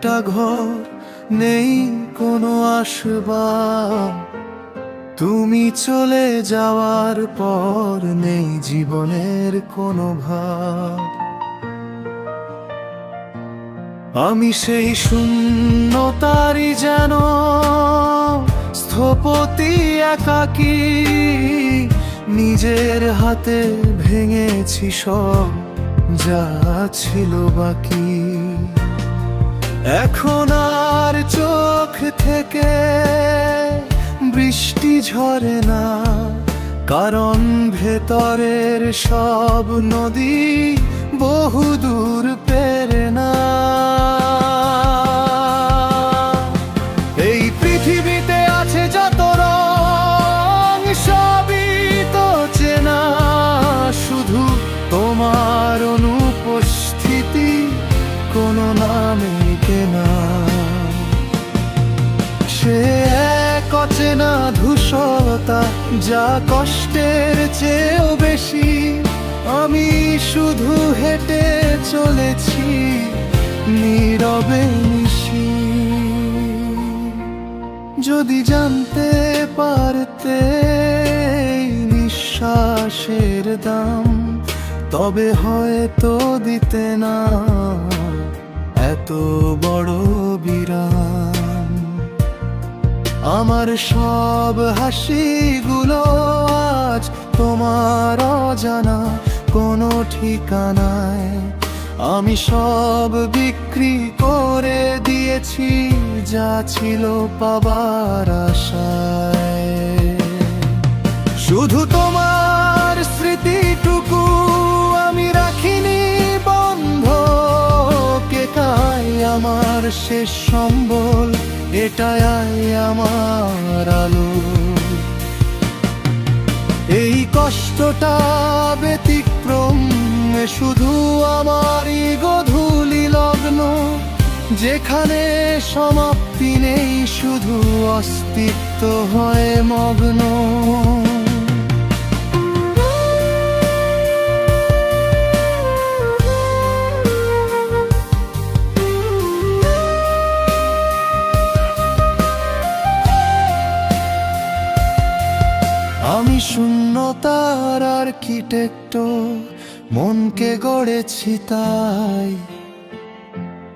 একটা ঘর, নেই কোনো আসবাব। তুমি চলে যাওয়ার পর নেই জীবনের কোনো ভাব। আমি সেই শূন্যতারই যেন স্থপতি, একাকী, নিজের হাতে ভেঙেছি সব যা ছিল বাকি। এখন আর চোখ থেকে বৃষ্টি ঝরে না, কারণ ভেতরের সব নদী বহুদূর পেরে না। এই পৃথিবীতে আছে যত রং, সবই তো চেনা, শুধু তোমার অনুপস্থিতি কোনো নামে কেনা। সে এক অচেনা ধূসরতা, যা কষ্টের চেয়েও বেশি। আমি শুধু হেঁটে চলেছি নীরবে নিশি। যদি জানতে পারতে নিঃশ্বাসের দাম, তবে হয়তো দিতে না এত বড় বিরাম। আমার সব হাসিগুলো আজ তোমার অজানা কোনো ঠিকানায়। আমি সব বিক্রি করে দিয়েছি যা ছিল পাবার আশায়। শুধু তোমার স্মৃতিটুকু আমি রাখিনি বন্ধক, এটাই আমার শেষ সম্বল, এটাই আমার আলো। এই কষ্টটা ব্যতিক্রম, শুধু আমারই গোধূলি লগ্ন, যেখানে সমাপ্তি নেই, শুধু অস্তিত্ব হয় মগ্ন। আমি শূন্যতার আর্কিটেক্টর, মনকে গড়েছি তাই।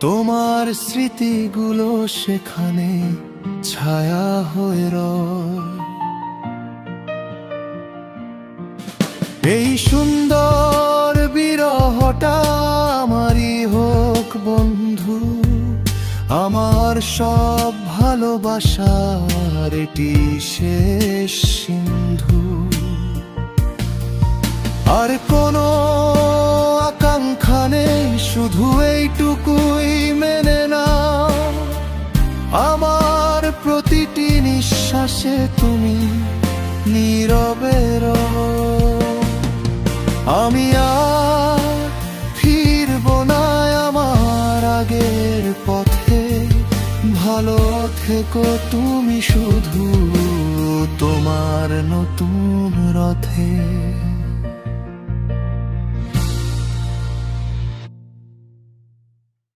তোমার স্মৃতিগুলো সেখানে ছায়া হয়ে রয়। এই সুন্দর বিরহটা আমারই হোক বন্ধু, আমার সব ভালোবাসার এটি শেষ সিন্ধু। আর কোনো আকাঙ্ক্ষা নেই, শুধু এইটুকুই মেনে নাও, আমার প্রতিটি নিঃশ্বাসে তুমি নীরবে রও। আমি আর ফিরবো না আমার আগের পথে, ভালো থেকো তুমি শুধু তোমার নতুন রথে।